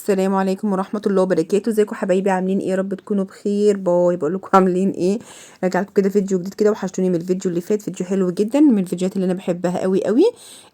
السلام عليكم ورحمة الله وبركاته. ازيكم حبايبي؟ عاملين ايه؟ يا رب تكونوا بخير. باي. بقول لكم عاملين ايه؟ راجع لكم كده فيديو جديد كده، وحشتوني من الفيديو اللي فات. فيديو حلو جدا، من الفيديوهات اللي انا بحبها قوي قوي.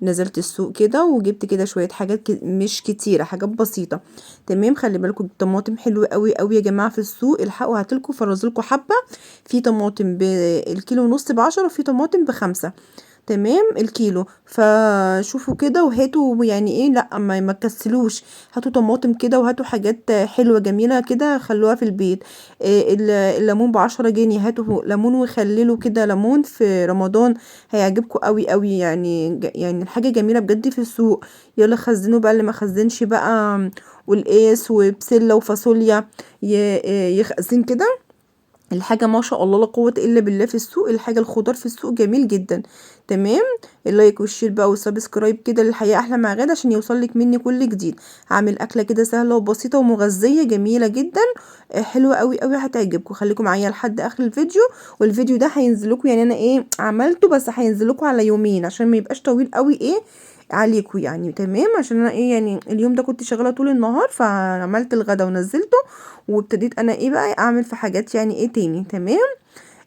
نزلت السوق كده وجبت كده شوية حاجات مش كتيرة، حاجات بسيطة. تمام. خلي بالكم الطماطم حلوة قوي قوي يا جماعة في السوق. الحقوا هاتلكوا فرزلكوا حبة. في طماطم بالكيلو ونص ب10، وفي طماطم ب5. تمام الكيلو. فشوفوا كده وهاتوا يعني ايه، لا ما تكسلوش. هاتوا طماطم كده، وهاتوا حاجات حلوة جميلة كده خلوها في البيت. الليمون ب10 جنيه. هاتوا ليمون وخللوا كده ليمون في رمضان، هيعجبكم قوي قوي. يعني يعني الحاجة جميلة بجد في السوق. يلا خزنوا بقى اللي ما خزنش بقى. والقيس وبسلة وفاصوليا يخزن كده. الحاجة ما شاء الله لا قوة الا بالله في السوق. الحاجة الخضار في السوق جميل جدا. تمام. اللايك والشير بقى والسبسكرايب كده للحياة احلى مع غدا، عشان يوصلك مني كل جديد. هعمل اكلة كده سهلة وبسيطة ومغذية جميلة جدا. حلوة قوي قوي هتعجبكم. خليكم معايا لحد اخر الفيديو. والفيديو ده هينزل لكم، يعني انا ايه عملته، بس هينزل لكم على يومين عشان ما يبقاش طويل قوي ايه عليكم يعني. تمام. عشان انا ايه يعني اليوم ده كنت شغاله طول النهار، فعملت الغدا ونزلته. وابتديت انا ايه بقى اعمل في حاجات يعني ايه تاني. تمام.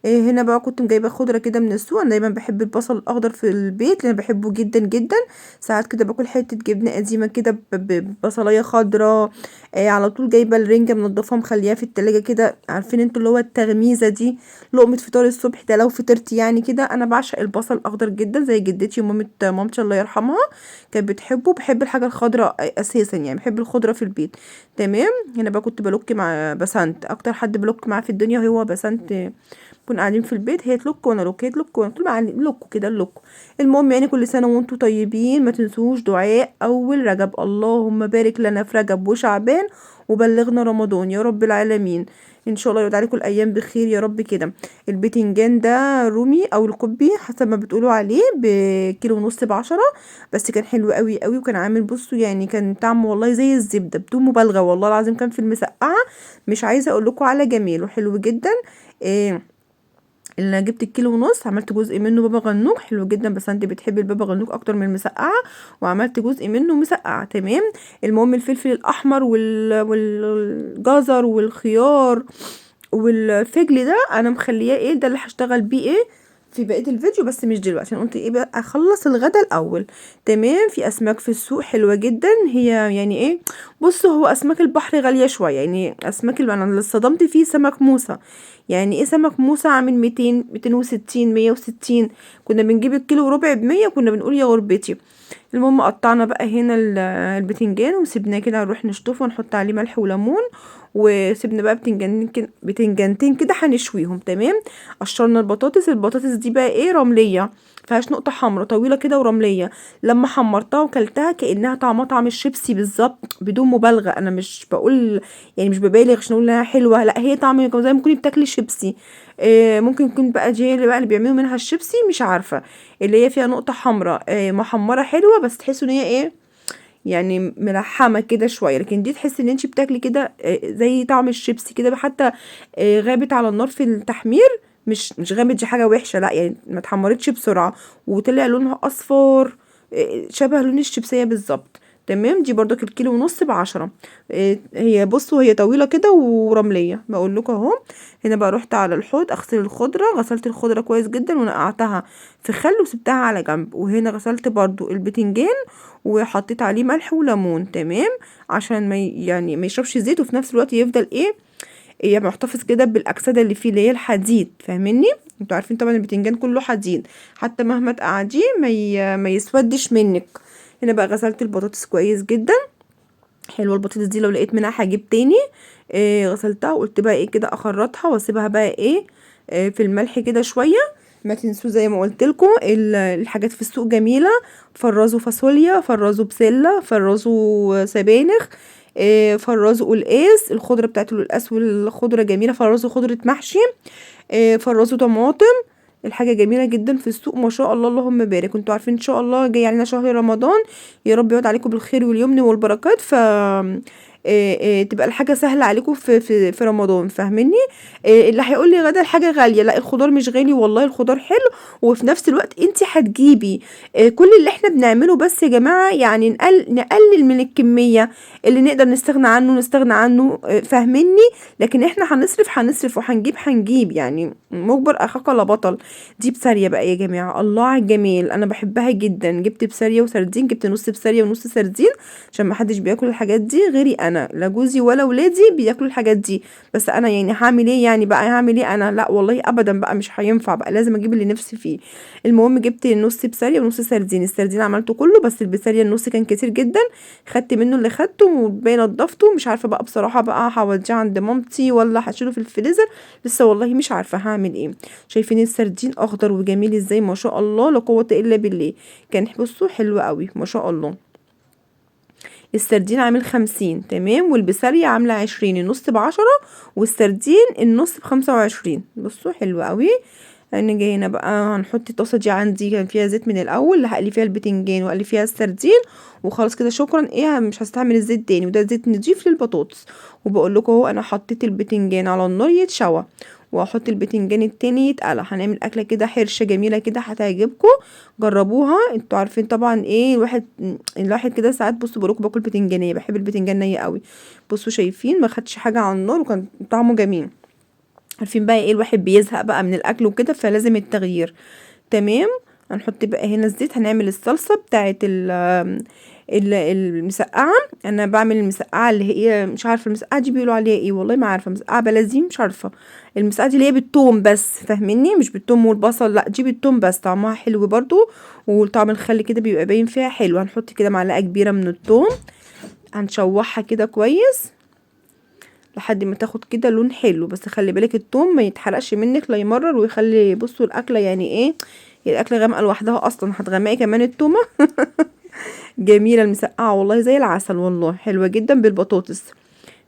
إيه هنا بقى كنت جايبه خضره كده من السوق. انا دايما بحب البصل الاخضر في البيت، لان بحبه جدا جدا. ساعات كده باكل حته جبنه قديمه كده ببصلايه خضراء. على طول جايبه الرنجه منضفاها مخليها في التلاجة كده. عارفين انتوا اللي هو التغميزه دي، لقمه فطار الصبح ده لو فطرت يعني كده. انا بعشق البصل الاخضر جدا، زي جدتي ومامه مامتي الله يرحمها كانت بتحبه. بحب الحاجه الخضراء اساسا، يعني بحب الخضره في البيت. تمام. هنا بقى كنت بلوك مع بسنت. اكتر حد بلوك معاه في الدنيا هو بسنت. كنا قاعدين في البيت، هي تلوك وانا لوك، هي تلوك وانا طول ما قاعدين لوك كده اللوك. المهم يعني كل سنه وانتم طيبين. ما تنسوش دعاء اول رجب. اللهم بارك لنا في رجب وشعبان، وبلغنا رمضان يا رب العالمين. ان شاء الله يعود عليكم الايام بخير يا رب كده. البتنجان ده رومي او القبي حسب ما بتقولوا عليه، بكيلو ونص ب10. بس كان حلو قوي قوي، وكان عامل بصوا يعني كان طعمه والله زي الزبده بدون مبالغه. والله العظيم كان في المسقعه. مش عايزه اقول لكم على جميله، حلو جدا. إيه اللي جبت الكيلو ونص، عملت جزء منه بابا غنوج حلو جدا، بس انت بتحبي البابا غنوج اكتر من المسقعه. وعملت جزء منه مسقعه. تمام. المهم الفلفل الاحمر والجزر والخيار والفجل ده انا مخليه ايه، ده اللي هشتغل بيه ايه في بقيه الفيديو، بس مش دلوقتي عشان قلت ايه بقى اخلص الغدا الاول. تمام. في اسماك في السوق حلوه جدا. هي يعني ايه، بصوا هو اسماك البحر غاليه شويه. يعني اسماك اللي انا اللي اتصدمت فيه سمك موسى. يعني ايه سمك موسى عامل 200 260 160. كنا بنجيب الكيلو وربع ب100، كنا بنقول يا غربتي. المهم قطعنا بقى هنا البتنجان وسيبناه كده، نروح نشطفه ونحط عليه ملح وليمون. وسيبنا بقى بتنجانتين كده هنشويهم. تمام. قشرنا البطاطس دي بقى ايه رمليه، فيهاش نقطه حمرا، طويله كده ورمليه. لما حمرتها وكلتها كانها طعمها طعم الشيبسي بالظبط بدون مبالغه. انا مش بقول يعني مش ببالغ عشان اقول انها حلوه، لا هي طعم زي ما تكوني بتاكلي شيبسي. ممكن يكون بقى دي اللي بقى اللي بيعملوا منها الشيبسي مش عارفه. اللي هي فيها نقطه حمراء محمره حلوه، بس تحسوا ان هي ايه يعني ملحمه كده شويه. لكن دي تحس ان انت بتاكلي كده زي طعم الشيبسي كده حتى. غابت على النار في التحمير. مش غامت دي حاجه وحشه، لا يعني ما اتحمرتش بسرعه وطلع لونها اصفر. شبه لون الشيبسيه بالظبط. تمام. دي برضك الكيلو ونص ب10. هي بصوا هي طويله كده ورمليه بقول لكم اهو. هنا بقى رحت على الحوض اغسل الخضره. غسلت الخضره كويس جدا ونقعتها في خل وسبتها على جنب. وهنا غسلت برضو البتنجان وحطيت عليه ملح وليمون. تمام. عشان ما يعني ما يشربش زيت، وفي نفس الوقت يفضل ايه يعني محتفظ كده بالاكسده اللي فيه اللي هي الحديد. فاهميني؟ انتوا عارفين طبعا البتنجان كله حديد، حتى مهما تقعديه ما يسودش منك. هنا بقى غسلت البطاطس كويس جدا. حلوه البطاطس دي، لو لقيت منها هجيب تاني. غسلتها وقلت بقى ايه كده اخرطها واسيبها بقى ايه في الملح كده شويه. ما تنسوا زي ما قلت لكم الحاجات في السوق جميله. فرزوا فاصوليا، فرزوا بسله، فرزوا سبانخ. فرزوا قلقاس، الخضره بتاعت القلقاس والخضره جميله. فرزوا خضره محشي. فرزوا طماطم. الحاجة جميلة جدا في السوق ما شاء الله اللهم بارك. انتوا عارفين ان شاء الله جاي علينا شهر رمضان، يا رب يعود عليكم بالخير واليمن والبركات. ف تبقى الحاجه سهله عليكم في رمضان، فاهميني؟ اللي هيقول لي غدا الحاجه غاليه، لا الخضار مش غالي والله، الخضار حلو، وفي نفس الوقت انت هتجيبي كل اللي احنا بنعمله، بس يا جماعه يعني نقلل من الكميه اللي نقدر نستغنى عنه، فاهميني؟ لكن احنا هنصرف وهنجيب يعني، مجبر اخاك لا بطل. دي بسارية بقى يا جماعة، الله على الجمال، انا بحبها جدا. جبت بسارية وسردين، جبت نص بسارية ونص سردين، عشان ما حدش بياكل الحاجات دي غيري انا، لا جوزي ولا ولادي بياكلوا الحاجات دي، بس انا يعني هعمل ايه يعني بقى، هعمل ايه انا؟ لا والله ابدا بقى، مش هينفع بقى، لازم اجيب اللي نفسي فيه. المهم جبت نص بسارية ونص سردين، السردين عملته كله، بس البسارية النص كان كتير جدا، خدت منه اللي خدته والباقي نضفته. مش عارفه بقى بصراحه بقى هوديه عند مامتي ولا هشيله في الفريزر، لسه والله مش عارفه هعمل ايه. شايفين السردين اخضر وجميل ازاي، ما شاء الله لا قوه الا بالله. كان بصوا حلو قوي ما شاء الله. السردين عامل 50 تمام، والبسارية عاملة 20، النص ب10 والسردين النص ب25. بصوا حلو قوي. انا جاي هنا بقى هنحط الطاسه دي عندي كان فيها زيت من الاول، اللي هقلي فيها البتنجان واقلي فيها السردين وخلاص كده شكرا. ايه مش هستعمل الزيت تاني، وده زيت نضيف للبطاطس. وبقول لكم اهو انا حطيت البتنجان على النار يتشوى، وهحط البتنجان التاني يتقلى. هنعمل اكله كده حرشه جميله كده هتعجبكم، جربوها. انتوا عارفين طبعا ايه، الواحد كده ساعات بصوا بقولكم باكل بتنجانيه، بحب البتنجان نيه قوي. بصوا شايفين ما خدش حاجه على النار وكان طعمه جميل. عارفين بقى ايه، الواحد بيزهق بقى من الاكل وكده، فلازم التغيير. تمام. هنحط بقى هنا الزيت، هنعمل الصلصه بتاعه المسقعه. انا بعمل المسقعه اللي هي مش عارفه المسقعه دي بيقولوا عليها ايه، والله ما عارفه، مسقعه بلازيم مش عارفه. المسقعه دي اللي هي بالثوم بس، فاهميني؟ مش بالثوم والبصل، لا دي بالثوم بس، طعمها حلو برضو، وطعم الخل كده بيبقى باين فيها حلو. هنحط كده معلقه كبيره من الثوم، هنشوحها كده كويس لحد ما تاخد كده لون حلو، بس خلي بالك التوم ما يتحرقش منك لا يمرر ويخلي بصوا الاكله يعني ايه، هي الاكله غامقه لوحدها اصلا، هتغمقي كمان التومه. جميله المسقعه والله زي العسل، والله حلوه جدا بالبطاطس.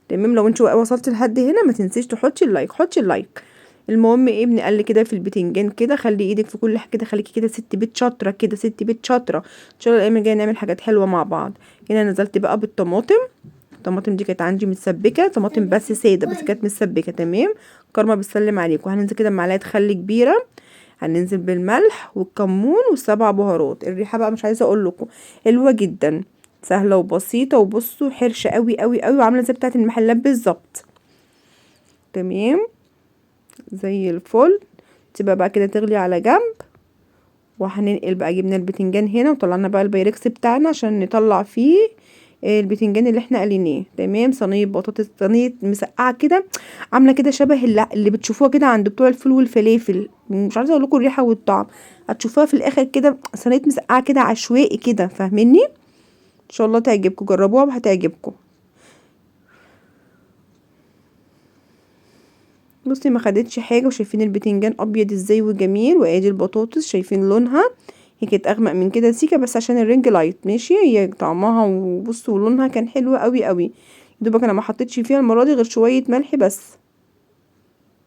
تمام. لو انت وصلت لحد هنا ما تنسيش تحطي اللايك، حطي اللايك. المهم ايه، بنقلب كده في البتنجان كده، خلي ايدك في كل حاجه كده، خليكي كده ست بيت شاطره كده، ست بيت شاطره ان شاء الله الايام الجايه نعمل حاجات حلوه مع بعض. هنا نزلت بقى بالطماطم، الطماطم دي كانت عندي متسبكه، طماطم بس ساده بس كانت متسبكه. تمام. كارما بتسلم عليكم. هننزل كده بمعلقه خل كبيره، هننزل بالملح والكمون والسبع بهارات. الريحه بقى مش عايزه اقول لكم حلوه جدا، سهله وبسيطه، وبصوا حرشه قوي قوي قوي، وعامله زي بتاعه المحلات بالظبط. تمام زي الفل. تبقى بقى كده تغلي على جنب، وهننقل بقى جبنا البتنجان هنا وطلعنا بقى البايركس بتاعنا عشان نطلع فيه البتنجان اللي احنا قليناه. تمام. صينيه بطاطس، صينيه مسقعه كده، عامله كده شبه اللي بتشوفوها كده عند بتوع الفول والفلافل، مش عايزه اقول لكم الريحه والطعم، هتشوفوها في الاخر كده صينيه مسقعه كده عشوائي كده، فاهميني؟ ان شاء الله تعجبكم، جربوها وهتعجبكم. بصي ما خدتش حاجه، وشايفين البتنجان ابيض ازاي وجميل، وادي البطاطس شايفين لونها، هي كانت اغمق من كده سيكه بس عشان الرينج لايت ماشي، هي طعمها وبصوا لونها كان حلو قوي قوي. دوبك انا ما حطيتش فيها المره دي غير شويه ملح بس،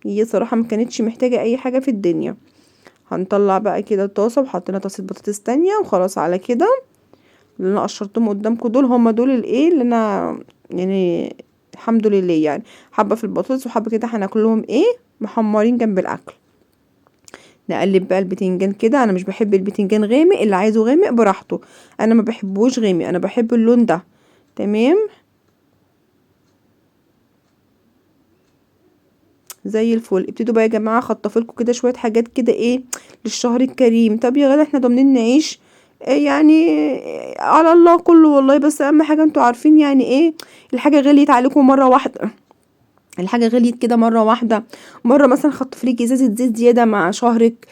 هي صراحه ما كانتش محتاجه اي حاجه في الدنيا. هنطلع بقى كده الطاسه، وحطينا طاسه بطاطس تانية، وخلاص على كده. اللي انا قشرتهم قدامكم دول هما دول الايه اللي انا يعني الحمد لله يعني، حبه في البطاطس وحبه كده هناكلهم ايه محمرين جنب الاكل. نقلب بقى البتنجان كده، انا مش بحب البتنجان غامق، اللي عايزه غامق براحته، انا ما بحبوش غامق، انا بحب اللون ده. تمام زي الفل. ابتدوا بقى يا جماعه خطفوا لكم كده شويه حاجات كده ايه للشهر الكريم. طب يا غدا احنا ضامنين نعيش يعني على الله كله والله، بس اهم حاجه انتوا عارفين يعني ايه، الحاجه غليت عليكم مره واحده، الحاجة غليت كده مرة واحدة. مرة مثلا خطف ليكي ازازة زيت زيادة مع شهرك،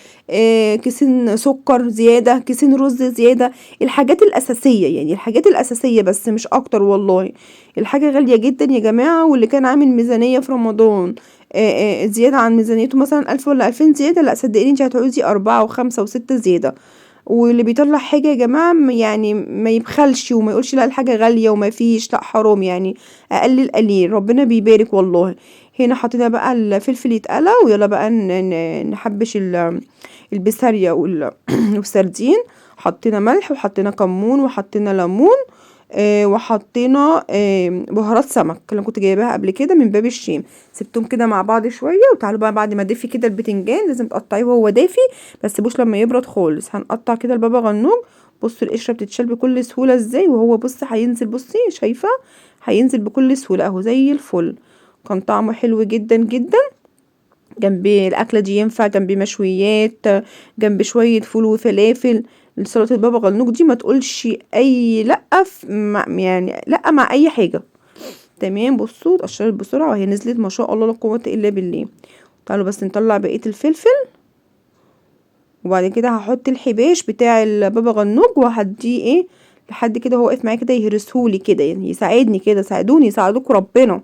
كيسين سكر زيادة، كيسين رز زيادة، الحاجات الأساسية يعني، الحاجات الأساسية بس مش أكتر والله. الحاجة غالية جدا يا جماعة، واللي كان عامل ميزانية في رمضان زيادة عن ميزانيته مثلا 1000 ولا 2000 زيادة، لا صدقيني انت هتعوزي 4 و5 و6 زيادة. واللي بيطلع حاجة يا جماعة يعني ما يبخلش وما يقولش لا الحاجة غالية وما فيش، لا حرام يعني، اقل القليل ربنا بيبارك والله. هنا حطينا بقى الفلفل يتقلى، ويلا بقى نحبش البسارية والسردين. حطينا ملح وحطينا كمون وحطينا ليمون، وحطينا بهارات سمك اللي كنت جايباها قبل كده من باب الشام. سبتهم كده مع بعض شويه. وتعالوا بقى بعد ما دفي كده البتنجان لازم تقطعيه وهو دافي، بس سيبوش لما يبرد خالص. هنقطع كده البابا غنوج. بصوا القشره بتتشال بكل سهوله ازاي، وهو بص هينزل، بصي شايفه هينزل بكل سهوله اهو زي الفل. كان طعمه حلو جدا جدا. جنب الاكله دي ينفع جنب مشويات، جنب شويه فول وفلافل. سلطه البابا غنوج دي ما تقولش اي لا يعني لا مع اي حاجه. تمام. بصوا اتقشرت بسرعه وهي نزلت ما شاء الله لا قوه الا بالله. تعالوا بس نطلع بقيه الفلفل. وبعد كده هحط الحباش بتاع البابا غنوج وهديه لحد كده هو واقف معايا كده يهرسهولي كده، يعني يساعدني كده. ساعدوني يساعدوكوا ربنا.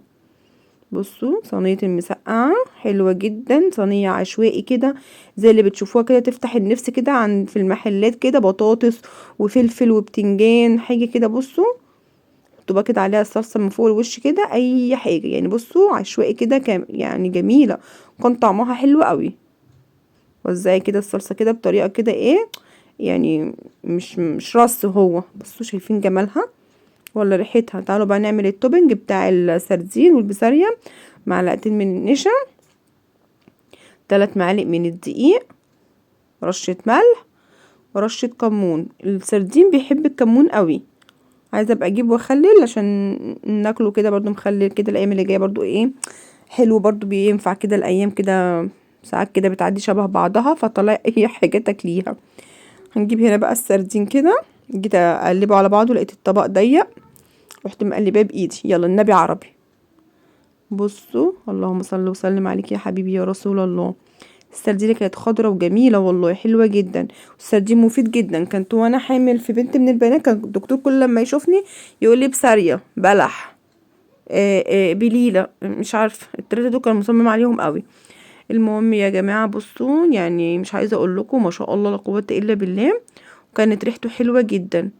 بصوا صينية المسقعة حلوة جدا، صينية عشوائي كده زي اللي بتشوفوها كده تفتح النفس كده عن في المحلات كده، بطاطس وفلفل وبتنجان حاجة كده. بصوا تبقى كده عليها الصلصة من فوق الوش كده اي حاجة، يعني بصوا عشوائي كده يعني جميلة. كان طعمها حلو قوي. وزعي كده الصلصة كده بطريقة كده يعني مش رص هو. بصوا شايفين جمالها ولا ريحتها. تعالوا بقى نعمل التوبنج بتاع السردين والبسارية. معلقتين من النشا، 3 معالق من الدقيق، رشة ملح ورشة كمون. السردين بيحب الكمون قوي. عايزه ابقى اجيب واخلل عشان ناكله كده برضو مخلل كده الايام اللي جايه برضو حلو برضو بينفع كده الايام كده. ساعات كده بتعدي شبه بعضها فطلع اي حاجه تاكليها. هنجيب هنا بقى السردين كده. جيت اقلبه على بعضه لقيت الطبق ضيق، رحت مقلباه بايدي. يلا النبي عربي. بصوا اللهم صل وسلم عليك يا حبيبي يا رسول الله. السردينه كانت خضرة وجميله والله حلوه جدا. والسردين مفيد جدا. كنت وانا حامل في بنت من البنات كان الدكتور كل لما يشوفني يقول لي بسارية بلح بليله مش عارفه التلاته دول كان مصمم عليهم قوي. المهم يا جماعه بصوا يعني مش عايزه اقول لكم ما شاء الله لا قوه الا بالله. وكانت ريحته حلوه جدا.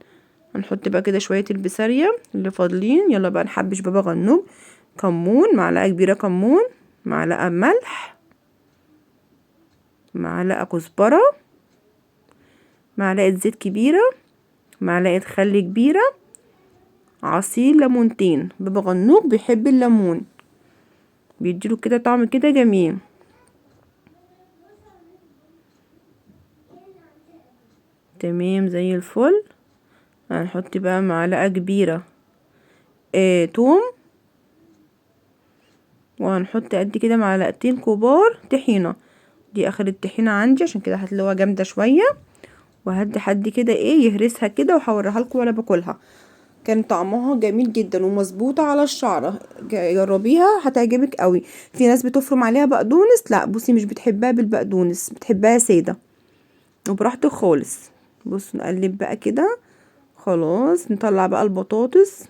هنحط بقى كده شويه البسارية اللي فاضلين. يلا بقى نحبش بابا غنوج. كمون معلقه كبيره، كمون معلقه ملح، معلقه كزبره، معلقه زيت كبيره، معلقه خل كبيره، عصير ليمونتين. بابا غنوج بيحب الليمون بيديله كده طعم كده جميل. تمام زي الفل. هنحط بقى معلقه كبيره توم، وهنحط قد كده معلقتين كبار طحينه. دي اخر الطحينه عندي عشان كده هتلاقوها جامده شويه. وهدي حد كده يهرسها كده وهوريها لكم وانا باكلها. كان طعمها جميل جدا ومظبوطه على الشعره. جربيها هتعجبك قوي. في ناس بتفرم عليها بقدونس، لا بصي مش بتحبها بالبقدونس، بتحبها ساده وبراحتك خالص. بص نقلب بقى كده. خلاص نطلع بقى البطاطس.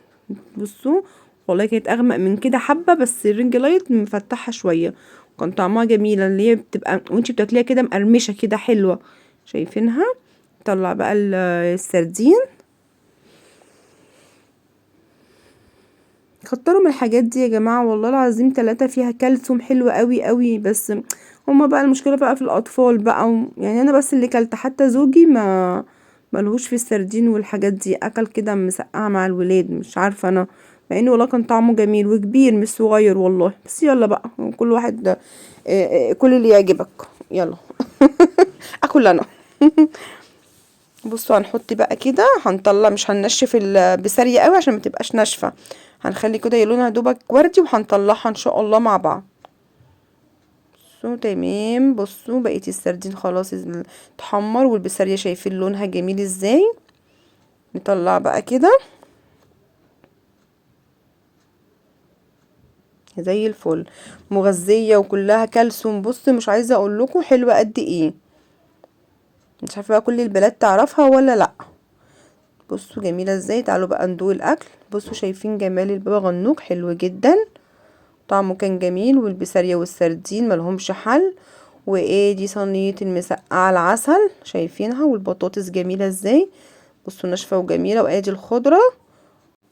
بصوا والله كانت اغمق من كده حبه، بس الرينج لايت مفتحها شويه. كان طعمها جميله اللي هي بتبقى وانتي بتاكليها كده مقرمشه كده حلوه. شايفينها. نطلع بقى السردين. كتروا من الحاجات دي يا جماعه والله العظيم 3 فيها كالسيوم حلو قوي قوي. بس هما بقى المشكله بقى في الاطفال بقى يعني انا بس اللي كلت. حتى زوجي ما ملهوش في السردين والحاجات دي. اكل كده مسقعه مع الولاد مش عارفه انا. مع انه والله كان طعمه جميل وكبير مش صغير والله. بس يلا بقى كل واحد كل اللي يعجبك. يلا اكل انا. بصوا هنحط بقى كده. هنطلع مش هننشف البسارية قوي عشان ما تبقاش ناشفه. هنخلي كده لونها دوبك وردي وهنطلعها ان شاء الله مع بعض. بصوا تمام. بصوا بقية السردين خلاص اتحمر والبسارية شايفين لونها جميل ازاي. نطلع بقى كده زي الفل. مغذية وكلها كالسيوم. بص مش عايزة اقول لكم حلوة قد ايه. مش عارفة بقى كل البنات تعرفها ولا لا. بصوا جميلة ازاي. تعالوا بقى ندوق الاكل. بصوا شايفين جمال البابا غنوج حلو جدا. طعمه كان جميل والبسارية والسردين ملهمش حل. دي صينية المسقعة العسل شايفينها. والبطاطس جميلة ازاي. بصوا ناشفة وجميلة. وادي الخضرة.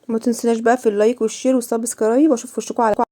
ما تنسوناش بقى في اللايك والشير والسبسكرايب واشوف وشكم على